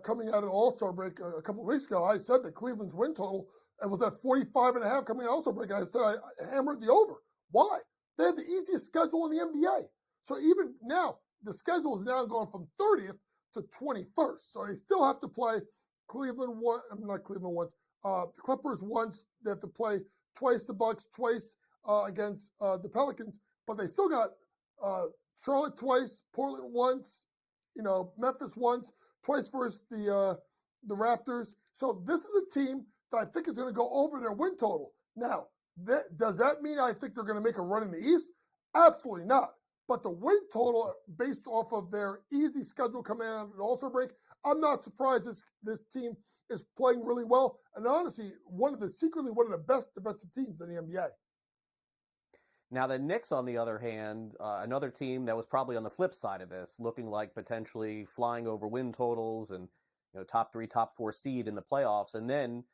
coming out of All-Star break a couple of weeks ago, I said that Cleveland's win total and was at 45.5 coming out of All-Star break. And I said I hammered the over. Why? They have the easiest schedule in the NBA. So even now, the schedule is now going from 30th to 21st. So they still have to play Cleveland once. Not Cleveland once. The Clippers once. They have to play twice the Bucks, twice against the Pelicans. But they still got Charlotte twice, Portland once, Memphis once, twice versus the Raptors. So this is a team that I think is going to go over their win total. Now, does that mean I think they're going to make a run in the East? Absolutely not. But the win total, based off of their easy schedule coming out of the All-Star break, I'm not surprised this team is playing really well. And honestly, secretly one of the best defensive teams in the NBA. Now, the Knicks, on the other hand, another team that was probably on the flip side of this, looking like potentially flying over win totals and top 3, top 4 seed in the playoffs. And then,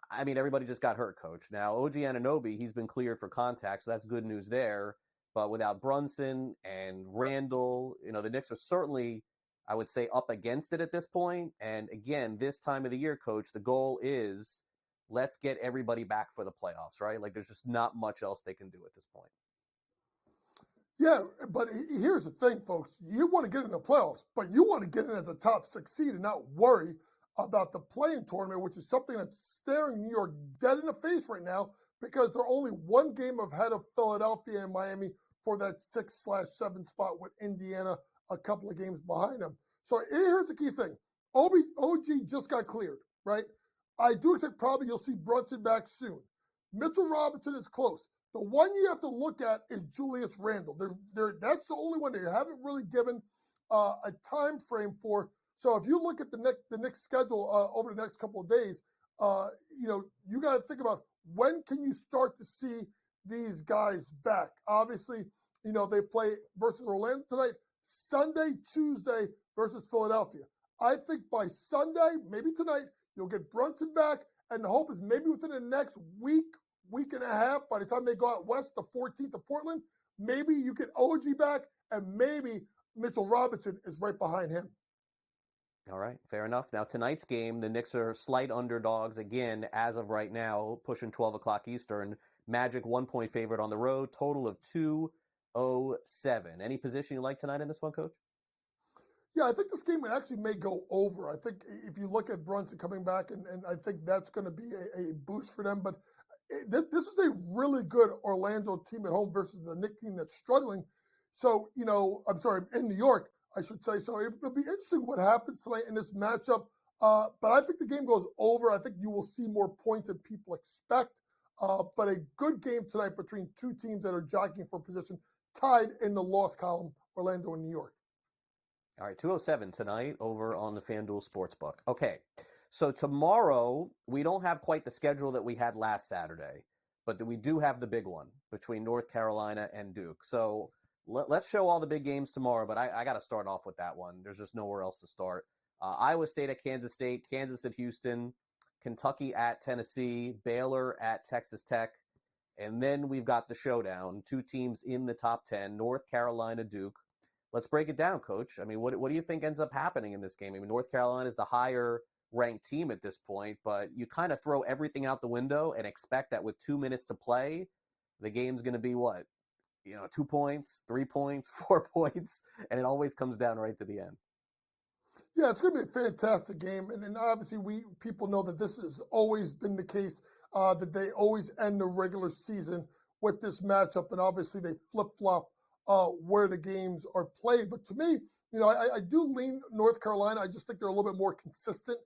I mean, everybody just got hurt, Coach. Now, OG Anunoby, he's been cleared for contact, so that's good news there. But without Brunson and Randall, the Knicks are certainly, I would say, up against it at this point. And again, this time of the year, Coach, the goal is let's get everybody back for the playoffs, right? Like there's just not much else they can do at this point. Yeah, but here's the thing, folks. You want to get in the playoffs, but you want to get in as a top 6 seed and not worry about the play-in tournament, which is something that's staring New York dead in the face right now because they're only one game ahead of Philadelphia and Miami for that 6/7 spot with Indiana a couple of games behind them. So here's the key thing. OG just got cleared, right? I do expect probably you'll see Brunson back soon. Mitchell Robinson is close. The one you have to look at is Julius Randle. That's the only one they haven't really given a time frame for. So if you look at the Knicks schedule over the next couple of days, you got to think about when can you start to see these guys back. Obviously, they play versus Orlando tonight, Sunday, Tuesday versus Philadelphia. I think by Sunday, maybe tonight, you'll get Brunson back, and the hope is maybe within the next week and a half, by the time they go out west, the 14th of Portland, maybe you get OG back, and maybe Mitchell Robinson is right behind him. All right, fair enough. Now, tonight's game, the Knicks are slight underdogs again as of right now, pushing 12 o'clock Eastern. Magic 1-point favorite on the road, total of 207. Any position you like tonight in this one, Coach? Yeah, I think this game may go over. I think if you look at Brunson coming back, and I think that's going to be a boost for them. But this is a really good Orlando team at home versus a Knicks team that's struggling. So, I'm sorry, in New York, I should say. So it'll be interesting what happens tonight in this matchup. But I think the game goes over. I think you will see more points than people expect. But a good game tonight between two teams that are jockeying for position, tied in the loss column, Orlando and New York. All right, 207 tonight over on the FanDuel Sportsbook. Okay, so tomorrow we don't have quite the schedule that we had last Saturday, but we do have the big one between North Carolina and Duke. So let's show all the big games tomorrow, but I got to start off with that one. There's just nowhere else to start. Iowa State at Kansas State, Kansas at Houston, Kentucky at Tennessee, Baylor at Texas Tech, and then we've got the showdown, two teams in the top 10, North Carolina, Duke. Let's break it down, Coach. I mean, what do you think ends up happening in this game? I mean, North Carolina is the higher-ranked team at this point, but you kind of throw everything out the window and expect that with 2 minutes to play, the game's going to be what? 2 points, 3 points, 4 points, and it always comes down right to the end. Yeah, it's going to be a fantastic game. And obviously, people know that this has always been the case, that they always end the regular season with this matchup. And obviously, they flip-flop where the games are played. But to me, I do lean North Carolina. I just think they're a little bit more consistent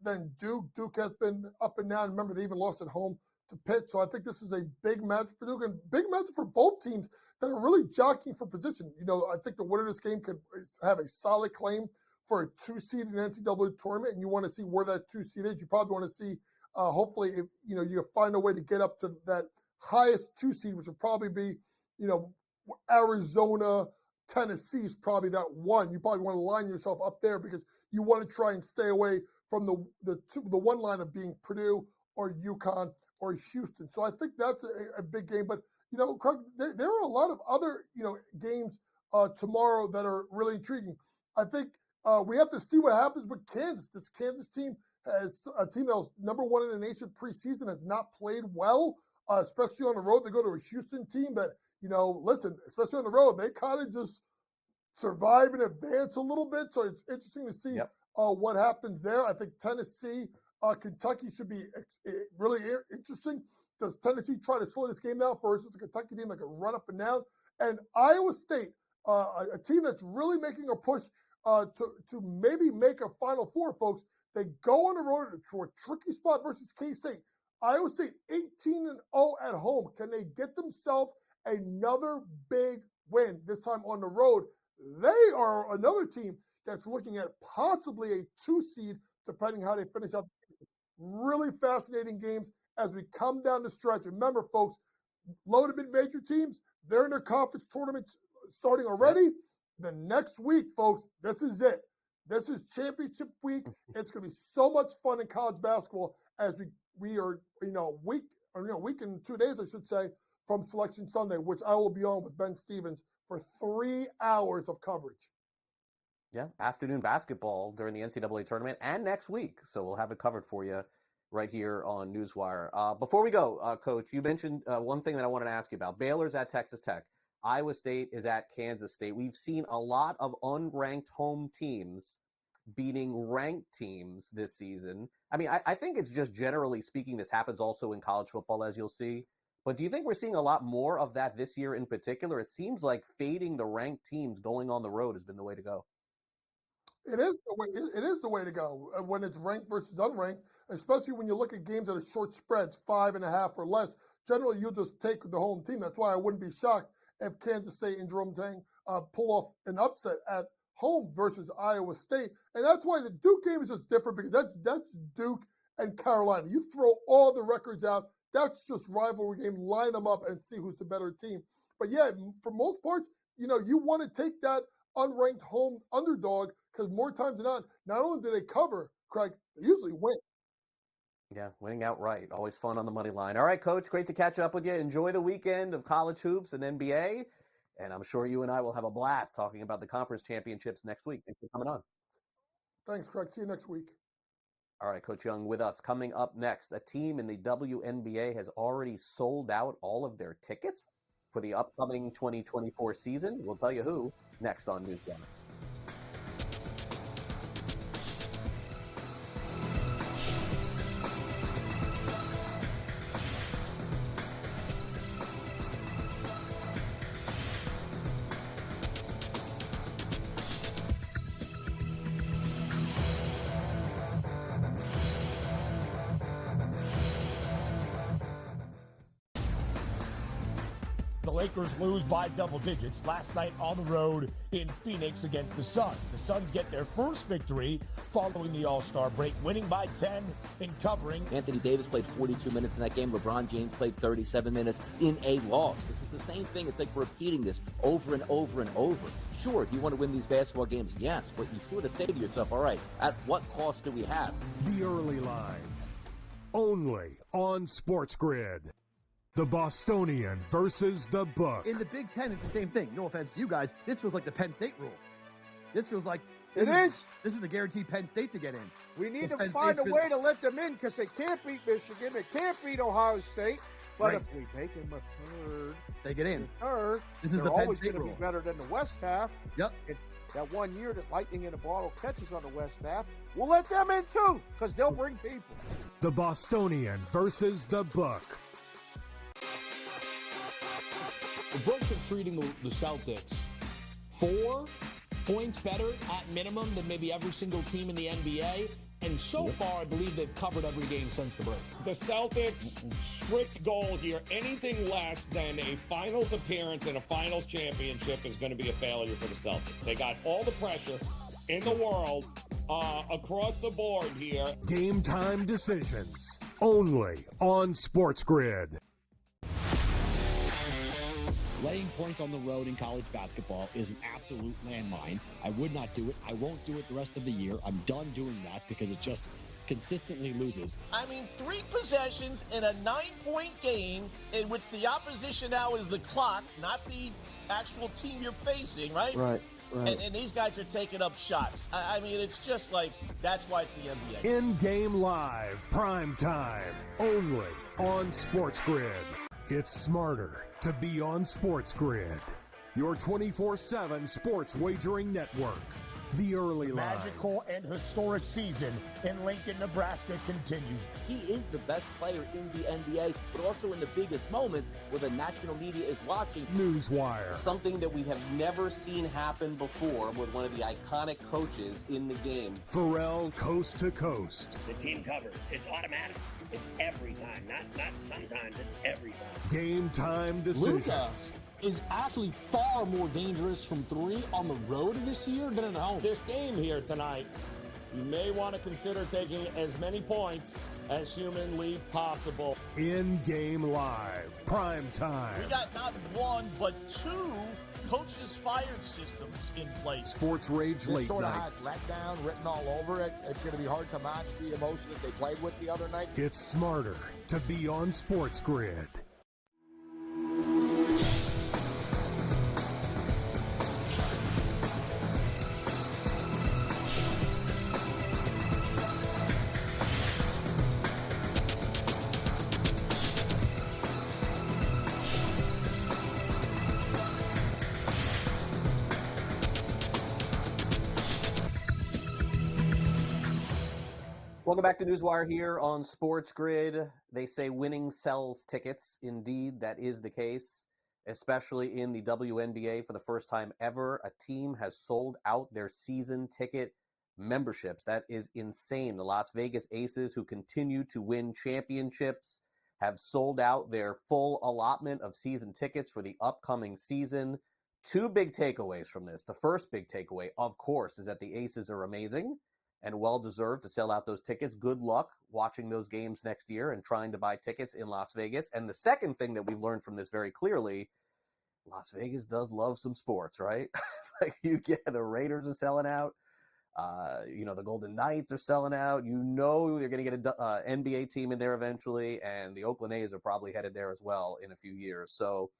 than Duke. Duke has been up and down. Remember, they even lost at home to Pitt. So I think this is a big match for Duke and big match for both teams that are really jockeying for position. I think the winner of this game could have a solid claim for a 2-seed in the NCAA tournament, and you want to see where that 2-seed is. You probably want to see, hopefully, if you find a way to get up to that highest 2-seed, which would probably be, Arizona, Tennessee is probably that one. You probably want to line yourself up there because you want to try and stay away from the one line of being Purdue or UConn or Houston. So I think that's a big game. But, Craig, there are a lot of other, games tomorrow that are really intriguing. I think we have to see what happens with Kansas. This Kansas team has a team that was number one in the nation preseason, has not played well, especially on the road. They go to a Houston team that, listen, especially on the road, they kind of just survive and advance a little bit. So it's interesting to see what happens there. I think Tennessee, Kentucky should be really interesting. Does Tennessee try to slow this game down versus a Kentucky team that can run up and down? And Iowa State, a team that's really making a push to maybe make a Final Four, folks. They go on the road to a tricky spot versus K-State. Iowa State 18-0 at home. Can they get themselves another big win, this time on the road? They are another team that's looking at possibly a 2-seed, depending how they finish up. Really fascinating games as we come down the stretch. Remember, folks, low to mid-major teams, they're in their conference tournaments starting already. The next week, folks, this is it. This is championship week. It's going to be so much fun in college basketball as we are, week and 2 days, I should say, from Selection Sunday, which I will be on with Ben Stevens for 3 hours of coverage. Yeah, afternoon basketball during the NCAA tournament and next week. So we'll have it covered for you right here on NewsWire. Before we go, Coach, you mentioned one thing that I wanted to ask you about. Baylor's at Texas Tech. Iowa State is at Kansas State. We've seen a lot of unranked home teams beating ranked teams this season. I mean, I think it's just generally speaking, this happens also in college football, as you'll see. But do you think we're seeing a lot more of that this year in particular? It seems like fading the ranked teams going on the road has been the way to go. It is the way to go when it's ranked versus unranked, especially when you look at games that are short spreads, 5.5 or less. Generally, you'll just take the home team. That's why I wouldn't be shocked if Kansas State and Jerome Tang pull off an upset at home versus Iowa State. And that's why the Duke game is just different, because that's Duke and Carolina. You throw all the records out, that's just rivalry game. Line them up and see who's the better team. But yeah, for most parts, you want to take that unranked home underdog, because more times than not only do they cover, Craig, they usually win. Yeah, winning outright. Always fun on the money line. All right, Coach, great to catch up with you. Enjoy the weekend of college hoops and NBA. And I'm sure you and I will have a blast talking about the conference championships next week. Thanks for coming on. Thanks, Craig. See you next week. All right, Coach Young with us. Coming up next, a team in the WNBA has already sold out all of their tickets for the upcoming 2024 season. We'll tell you who next on NewsWire. The Lakers lose by double digits last night on the road in Phoenix against the Suns. The Suns get their first victory following the All-Star break, winning by 10 and covering. Anthony Davis played 42 minutes in that game. LeBron James played 37 minutes in a loss. This is the same thing. It's like repeating this over and over and over. Sure, do you want to win these basketball games? Yes, but you sort of say to yourself, all right, at what cost do we have? The early line, only on SportsGrid. The Bostonian versus the Book. In the Big Ten, it's the same thing. No offense to you guys. This feels like the Penn State rule. This feels like this is the guaranteed Penn State to get in. We need to find a way to let them in, because they can't beat Michigan. They can't beat Ohio State. But if we make them a third, they get in. Third, this is the Penn State rule. Be better than the West half. Yep. That 1 year that Lightning in a Bottle catches on the West half, we'll let them in too, because they'll bring people. The Bostonian versus the Book. The Bucks are treating the Celtics 4 points better at minimum than maybe every single team in the NBA, And so far, I believe they've covered every game since the break. The Celtics' strict goal here, anything less than a finals appearance and a finals championship is going to be a failure for the Celtics. They got all the pressure in the world across the board here. Game time decisions only on SportsGrid. Laying points on the road in college basketball is an absolute landmine. I would not do it. I won't do it the rest of the year. I'm done doing that because it just consistently loses. I mean, 3 possessions in a 9-point game in which the opposition now is the clock, not the actual team you're facing, right? Right. And these guys are taking up shots. I mean, it's just like, that's why it's the NBA. In-game live, prime time, only on SportsGrid. It's smarter to be on SportsGrid, your 24/7 sports wagering network. The early line. Magical and historic season in Lincoln, Nebraska continues. He is the best player in the NBA, but also in the biggest moments where the national media is watching. NewsWire. Something that we have never seen happen before with one of the iconic coaches in the game. Pharrell coast to coast. The team covers. It's automatic. It's every time. Not sometimes. It's every time. Game time decisions. Luka is actually far more dangerous from 3 on the road this year than at home. This game here tonight, you may want to consider taking as many points as humanly possible. In-game live, prime time. We got not 1, but 2 coaches fired systems in place. Sports Rage This late sort of night. has letdown written all over it. It's going to be hard to match the emotion that they played with the other night. It's smarter to be on SportsGrid. Welcome back to NewsWire here on SportsGrid. They say winning sells tickets. Indeed, that is the case, especially in the WNBA. For the first time ever, a team has sold out their season ticket memberships. That is insane. The Las Vegas Aces, who continue to win championships, have sold out their full allotment of season tickets for the upcoming season. 2 big takeaways from this. The first big takeaway, of course, is that the Aces are amazing and well-deserved to sell out those tickets. Good luck watching those games next year and trying to buy tickets in Las Vegas. And the second thing that we've learned from this very clearly, Las Vegas does love some sports, right? Like you get the Raiders are selling out. The Golden Knights are selling out. You know they're going to get an NBA team in there eventually, and the Oakland A's are probably headed there as well in a few years. So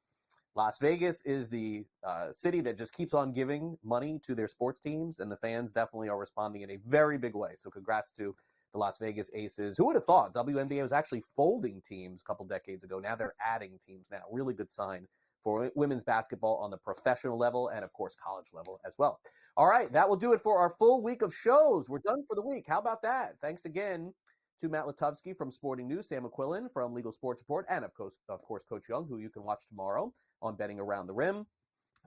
Las Vegas is the city that just keeps on giving money to their sports teams, and the fans definitely are responding in a very big way. So congrats to the Las Vegas Aces. Who would have thought WNBA was actually folding teams a couple decades ago? Now they're adding teams now. Really good sign for women's basketball on the professional level and, of course, college level as well. All right, that will do it for our full week of shows. We're done for the week. How about that? Thanks again to Matt Lutovsky from Sporting News, Sam McQuillan from Legal Sports Report, and, of course, Coach Young, who you can watch tomorrow on Betting Around the Rim.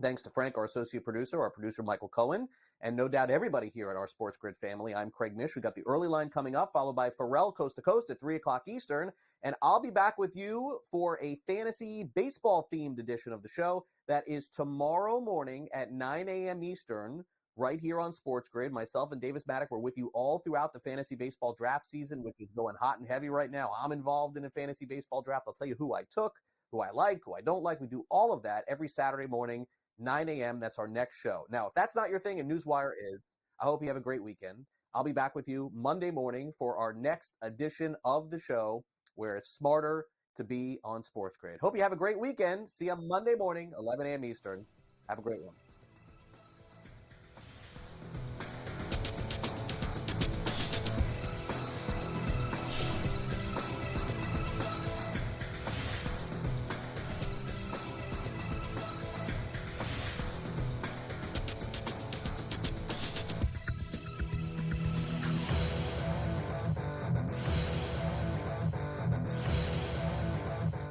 Thanks to Frank, our associate producer, our producer Michael Cohen, and no doubt everybody here at our SportsGrid family. I'm Craig Mish. We got the early line coming up, followed by Pharrell Coast to Coast at 3 o'clock Eastern, and I'll be back with you for a fantasy baseball-themed edition of the show that is tomorrow morning at 9 a.m. Eastern, right here on SportsGrid. Myself and Davis Maddock were with you all throughout the fantasy baseball draft season, which is going hot and heavy right now. I'm involved in a fantasy baseball draft. I'll tell you who I took, who I like, who I don't like. We do all of that every Saturday morning, 9 a.m. That's our next show. Now, if that's not your thing and NewsWire is, I hope you have a great weekend. I'll be back with you Monday morning for our next edition of the show where it's smarter to be on SportsGrid. Hope you have a great weekend. See you Monday morning, 11 a.m. Eastern. Have a great one.